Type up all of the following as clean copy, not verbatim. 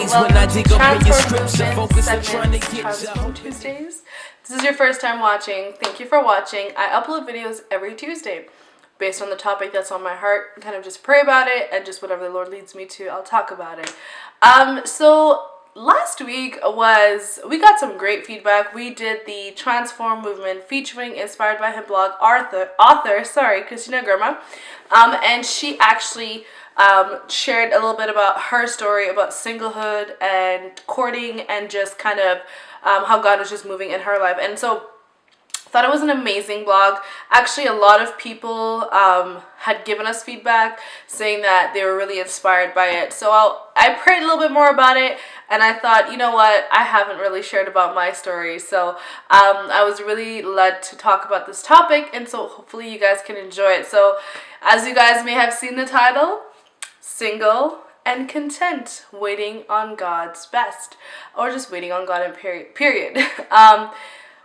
Welcome to Transform Movement segment, Transform Tuesdays. This is your first time watching. Thank you for watching. I upload videos every Tuesday based on the topic that's on my heart. Kind of just pray about it, and just whatever the Lord leads me to, I'll talk about it. So last week we got some great feedback. We did the Transform Movement featuring Inspired by Him blog author, Christina Germa, and she actually shared a little bit about her story about singlehood and courting and just kind of how God was just moving in her life. And so I thought it was an amazing blog. Actually, a lot of people had given us feedback saying that they were really inspired by it. So I prayed a little bit more about it, and I thought, you know what, I haven't really shared about my story. So I was really led to talk about this topic, and so hopefully you guys can enjoy it. So as you guys may have seen the title, Single and Content, Waiting on God's Best, or just waiting on God in period.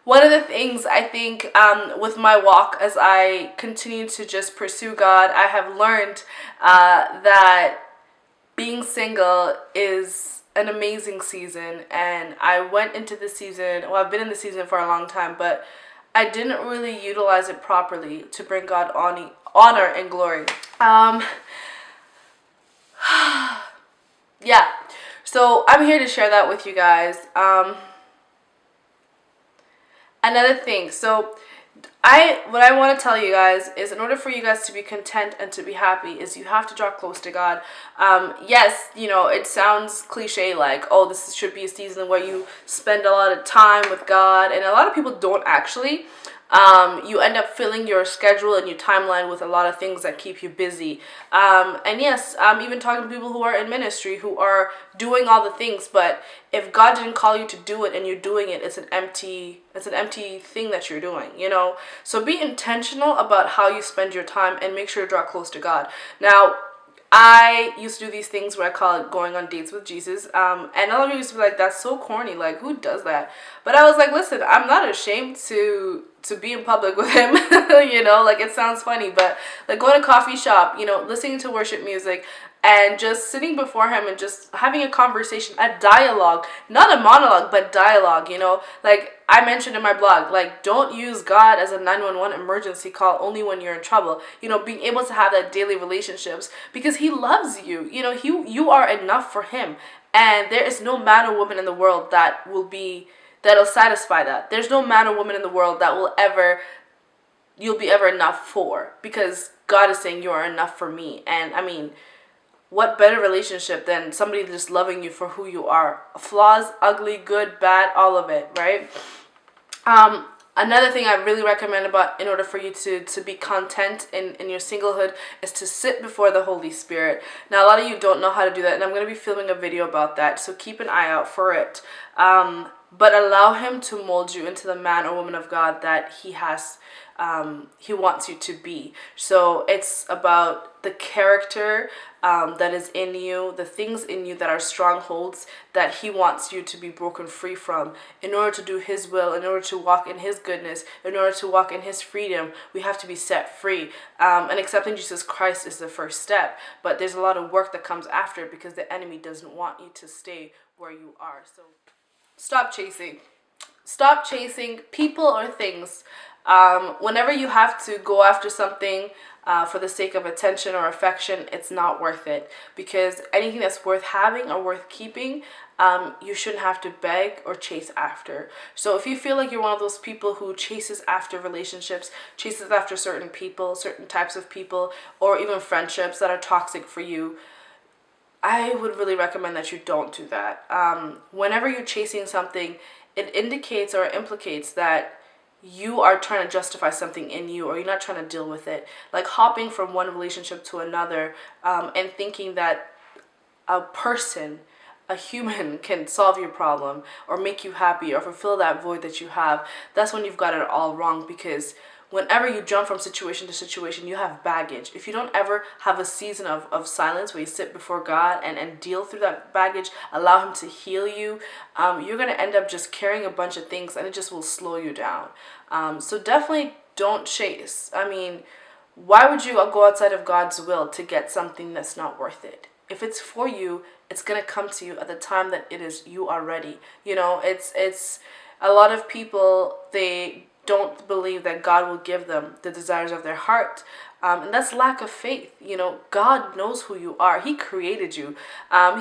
One of the things I think with my walk as I continue to just pursue God, I have learned that being single is an amazing season. And I went into the season, well, I've been in the season for a long time, but I didn't really utilize it properly to bring God honor and glory. Yeah, so I'm here to share that with you guys. Another thing, so what I want to tell you guys is, in order for you guys to be content and to be happy, is you have to draw close to God. Yes, you know, it sounds cliche, like, oh, this should be a season where you spend a lot of time with God, and a lot of people don't actually. You end up filling your schedule and your timeline with a lot of things that keep you busy. And yes, I'm even talking to people who are in ministry who are doing all the things, but if God didn't call you to do it and you're doing it, it's an empty thing that you're doing, you know? So be intentional about how you spend your time and make sure to draw close to God. Now, I used to do these things where I call it going on dates with Jesus. And a lot of people used to be like, that's so corny. Like, who does that? But I was like, listen, I'm not ashamed to be in public with him. You know, like, it sounds funny, but like going to a coffee shop, you know, listening to worship music and just sitting before him and just having a conversation, a dialogue, not a monologue, but dialogue, you know, like I mentioned in my blog, like, don't use God as a 911 emergency call only when you're in trouble. You know, being able to have that daily relationships, because he loves you. You know, you are enough for him. And there is no man or woman in the world that'll satisfy that. There's no man or woman in the world that you'll be ever enough for, because God is saying you are enough for me. And I mean, what better relationship than somebody just loving you for who you are? Flaws, ugly, good, bad, all of it, right? Another thing I really recommend in order for you to be content in your singlehood is to sit before the Holy Spirit. Now, a lot of you don't know how to do that, and I'm going to be filming a video about that, so keep an eye out for it. But allow him to mold you into the man or woman of God that he wants you to be. So it's about the character that is in you, the things in you that are strongholds that he wants you to be broken free from. In order to do his will, in order to walk in his goodness, in order to walk in his freedom, we have to be set free. And accepting Jesus Christ is the first step. But there's a lot of work that comes after, because the enemy doesn't want you to stay where you are. So stop chasing. Stop chasing people or things. Whenever you have to go after something for the sake of attention or affection, it's not worth it. Because anything that's worth having or worth keeping, you shouldn't have to beg or chase after. So if you feel like you're one of those people who chases after relationships, chases after certain people, certain types of people, or even friendships that are toxic for you, I would really recommend that you don't do that. Whenever you're chasing something, it indicates or implicates that you are trying to justify something in you, or you're not trying to deal with it. Like hopping from one relationship to another and thinking that a human can solve your problem or make you happy or fulfill that void that you have. That's when you've got it all wrong, because whenever you jump from situation to situation, you have baggage. If you don't ever have a season of silence where you sit before God and deal through that baggage, allow him to heal you, you're going to end up just carrying a bunch of things, and it just will slow you down. So definitely don't chase. I mean, why would you go outside of God's will to get something that's not worth it? if it's for you, it's gonna come to you at the time that it is you are ready. You know, it's a lot of people, they don't believe that God will give them the desires of their heart. And that's lack of faith. You know, God knows who you are. He created you.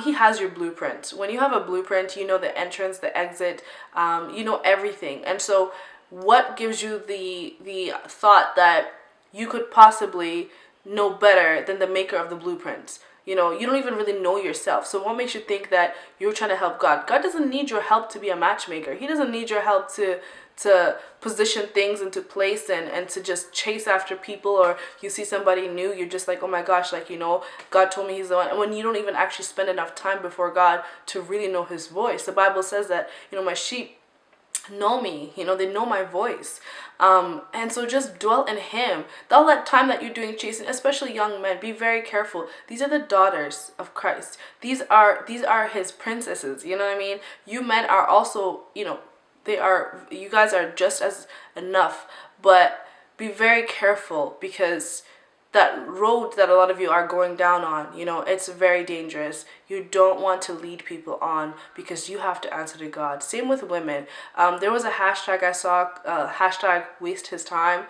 He has your blueprint. When you have a blueprint, you know the entrance, the exit, you know everything. And so what gives you the thought that you could possibly know better than the maker of the blueprints? You know, you don't even really know yourself. So what makes you think that you're trying to help God? God doesn't need your help to be a matchmaker. He doesn't need your help to position things into place and to just chase after people. Or you see somebody new, you're just like, oh my gosh, like, you know, God told me he's the one. And when you don't even actually spend enough time before God to really know his voice. The Bible says that, you know, my sheep know me, you know, they know my voice. And so just dwell in him. All that time that you're doing chasing, especially young men, be very careful. These are the daughters of Christ. These are his princesses. You know what I mean? You men are also, you know, you guys are just as enough, but be very careful, because that road that a lot of you are going down on, you know, it's very dangerous. You don't want to lead people on, because you have to answer to God. Same with women. There was a hashtag I saw, hashtag waste his time.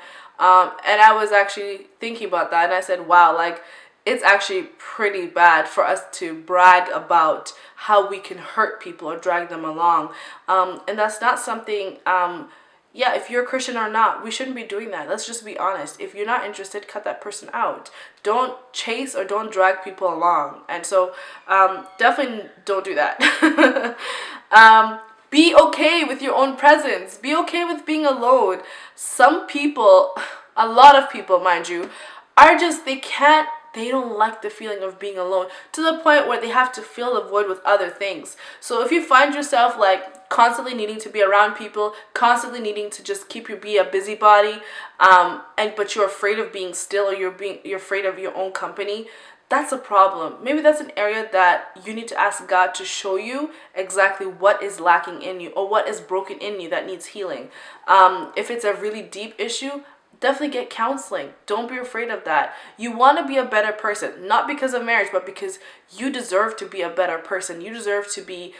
And I was actually thinking about that, and I said, wow, like, it's actually pretty bad for us to brag about how we can hurt people or drag them along. And that's not something, yeah, if you're a Christian or not, we shouldn't be doing that. Let's just be honest. If you're not interested, cut that person out. Don't chase or don't drag people along. And so definitely don't do that. Be okay with your own presence. Be okay with being alone. Some people, a lot of people, mind you, are just, they don't like the feeling of being alone, to the point where they have to fill the void with other things. So if you find yourself like constantly needing to be around people, constantly needing to just be a busybody, but you're afraid of being still, or you're afraid of your own company, that's a problem. Maybe that's an area that you need to ask God to show you exactly what is lacking in you, or what is broken in you that needs healing. If it's a really deep issue, definitely get counseling. Don't be afraid of that. You want to be a better person, not because of marriage, but because you deserve to be a better person. You deserve to be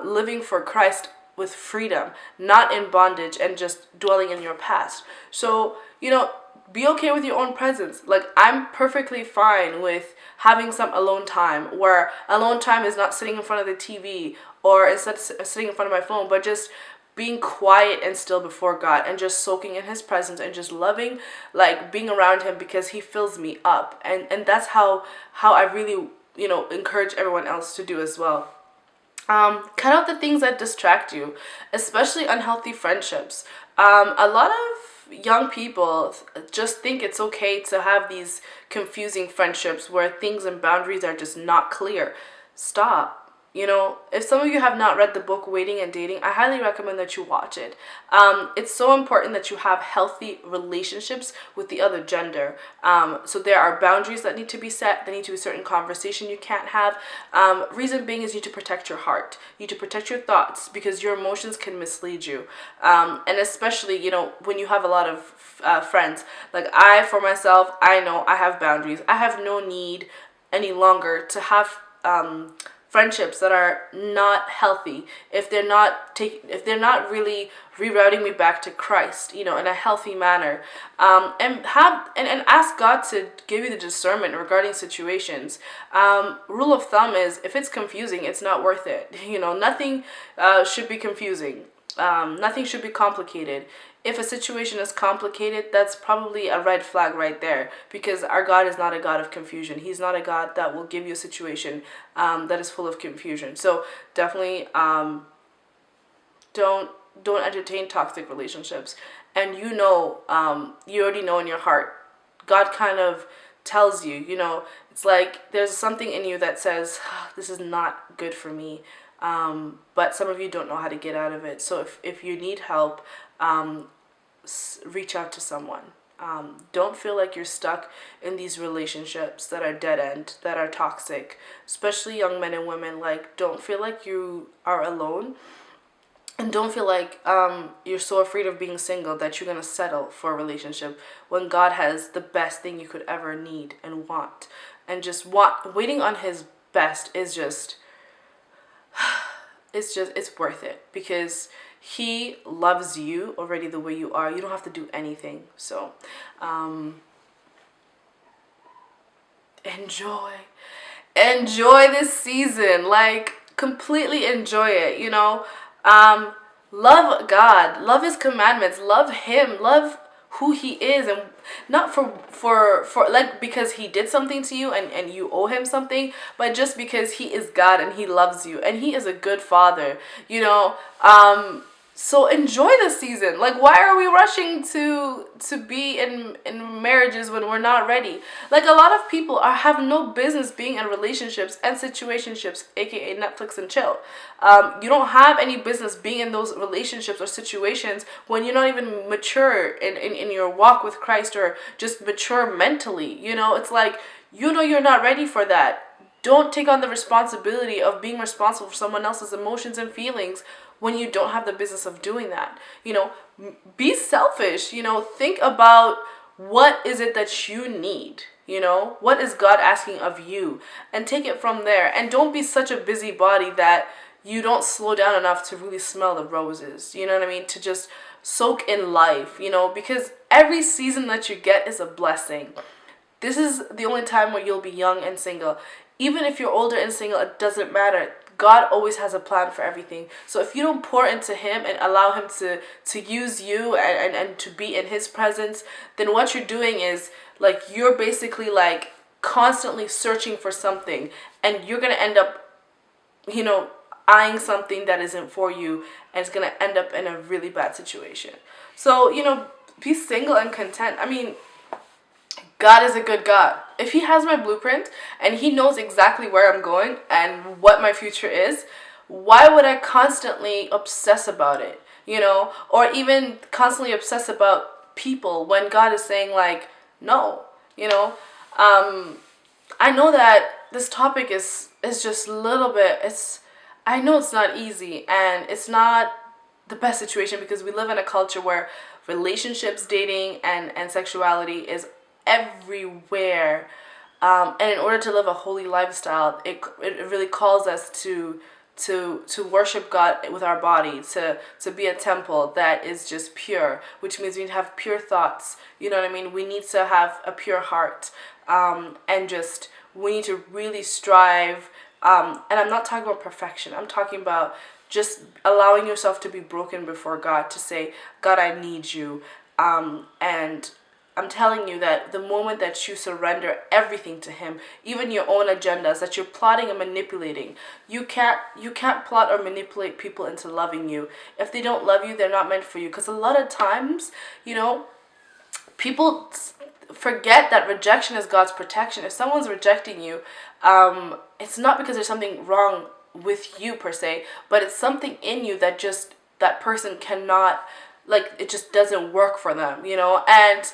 living for Christ with freedom, not in bondage and just dwelling in your past. So, you know, be okay with your own presence. Like, I'm perfectly fine with having some alone time, where alone time is not sitting in front of the TV or instead sitting in front of my phone, but just being quiet and still before God, and just soaking in his presence, and just loving, like, being around him, because he fills me up. And that's how I really, you know, encourage everyone else to do as well. Cut out the things that distract you, especially unhealthy friendships. A lot of young people just think it's okay to have these confusing friendships where things and boundaries are just not clear. Stop. You know, if some of you have not read the book Waiting and Dating, I highly recommend that you watch it. It's so important that you have healthy relationships with the other gender. So there are boundaries that need to be set. There need to be certain conversation you can't have. Reason being is you need to protect your heart. You need to protect your thoughts, because your emotions can mislead you. And especially, you know, when you have a lot of friends. Like, for myself, I know I have boundaries. I have no need any longer to have friendships that are not healthy, if they're not really rerouting me back to Christ, you know, in a healthy manner. And ask God to give you the discernment regarding situations. Rule of thumb is, if it's confusing, it's not worth it. You know, nothing should be confusing. Nothing should be complicated. If a situation is complicated, that's probably a red flag right there, because our God is not a God of confusion. He's not a God that will give you a situation that is full of confusion. So definitely don't entertain toxic relationships. And you already know in your heart, God kind of tells you, you know, it's like there's something in you that says, this is not good for me. But some of you don't know how to get out of it. So if you need help, reach out to someone. Don't feel like you're stuck in these relationships that are dead end, that are toxic, especially young men and women. Like, don't feel like you are alone, and don't feel like you're so afraid of being single that you're going to settle for a relationship, when God has the best thing you could ever need and want. And just waiting on his best is just, it's worth it, because he loves you already the way you are. You don't have to do anything. So enjoy this season, like completely enjoy it, you know. Love God, love his commandments, love him, love who he is, and not for like because he did something to you and you owe him something, but just because he is God and he loves you and he is a good father, you know. So enjoy the season. Like, why are we rushing to be in marriages when we're not ready? Like, a lot of people have no business being in relationships and situationships, aka Netflix and chill. You don't have any business being in those relationships or situations when you're not even mature in your walk with Christ, or just mature mentally. You know, it's like, you know, you're not ready for that. Don't take on the responsibility of being responsible for someone else's emotions and feelings when you don't have the business of doing that. You know, be selfish, you know, think about what is it that you need, you know, what is God asking of you, and take it from there. And don't be such a busybody that you don't slow down enough to really smell the roses, you know what I mean, to just soak in life, you know, because every season that you get is a blessing. This is the only time where you'll be young and single. Even if you're older and single, it doesn't matter. God always has a plan for everything. So if you don't pour into him and allow him to use you and to be in his presence, then what you're doing is, like, you're basically like constantly searching for something, and you're going to end up, you know, eyeing something that isn't for you, and it's going to end up in a really bad situation. So, you know, be single and content. I mean, God is a good God. If he has my blueprint and he knows exactly where I'm going and what my future is, why would I constantly obsess about it? You know, or even constantly obsess about people when God is saying, like, no, you know. I know that this topic is just a little bit, I know it's not easy, and it's not the best situation, because we live in a culture where relationships, dating, and sexuality is everywhere, and in order to live a holy lifestyle, it really calls us to worship God with our body, to be a temple that is just pure, which means we need to have pure thoughts, you know what I mean. We need to have a pure heart, and just, we need to really strive, and I'm not talking about perfection, I'm talking about just allowing yourself to be broken before God, to say, God, I need you, and I'm telling you that the moment that you surrender everything to him, even your own agendas that you're plotting and manipulating, you can't plot or manipulate people into loving you. If they don't love you, they're not meant for you. Because a lot of times, you know, people forget that rejection is God's protection. If someone's rejecting you, it's not because there's something wrong with you per se, but it's something in you that just, that person cannot, like, it just doesn't work for them, you know. And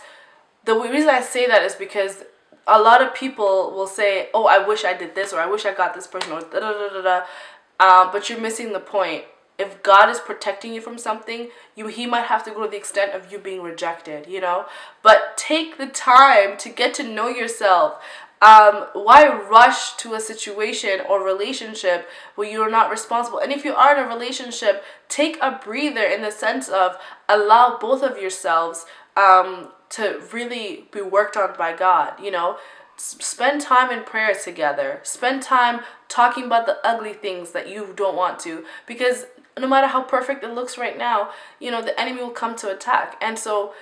the reason I say that is because a lot of people will say, oh, I wish I did this, or I wish I got this person, or da da da da da. But you're missing the point. If God is protecting you from something, he might have to go to the extent of you being rejected, you know. But take the time to get to know yourself. Why rush to a situation or relationship where you're not responsible? And if you are in a relationship, take a breather, in the sense of allow both of yourselves to really be worked on by God, you know. Spend time in prayer together. Spend time talking about the ugly things that you don't want to, because no matter how perfect it looks right now, you know, the enemy will come to attack. And so,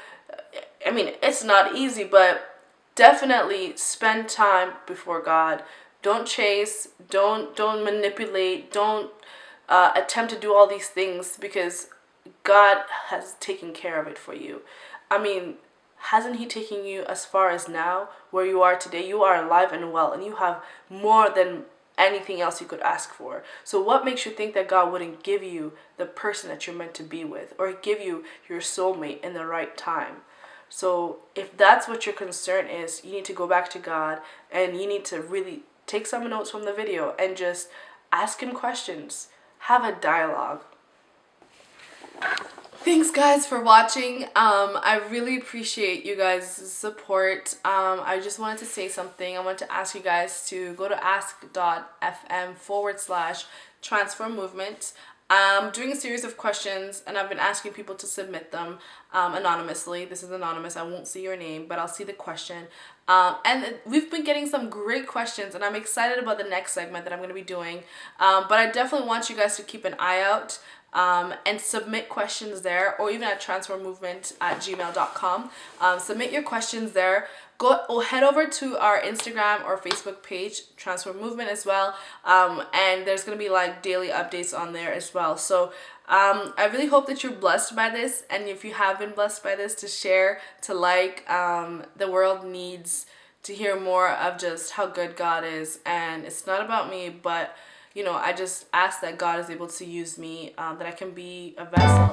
I mean, it's not easy, but definitely spend time before God. Don't chase, don't manipulate, don't attempt to do all these things, because God has taken care of it for you. I mean, hasn't he taken you as far as now, where you are today? You are alive and well, and you have more than anything else you could ask for. So what makes you think that God wouldn't give you the person that you're meant to be with, or give you your soulmate in the right time? So if that's what your concern is, you need to go back to God, and you need to really take some notes from the video and just ask him questions. Have a dialogue. Thanks guys for watching. I really appreciate you guys' support. I just wanted to say something. I wanted to ask you guys to go to ask.fm/transform movement. I'm doing a series of questions and I've been asking people to submit them anonymously. This is anonymous. I won't see your name, but I'll see the question. And we've been getting some great questions and I'm excited about the next segment that I'm going to be doing. But I definitely want you guys to keep an eye out. And submit questions there, or even at transformmovement@gmail.com. Submit your questions there. Head over to our Instagram or Facebook page, Transform Movement, as well. And there's gonna be like daily updates on there as well. So I really hope that you're blessed by this, and if you have been blessed by this, to share, to like. The world needs to hear more of just how good God is, and it's not about me, but you know, I just ask that God is able to use me, that I can be a vessel.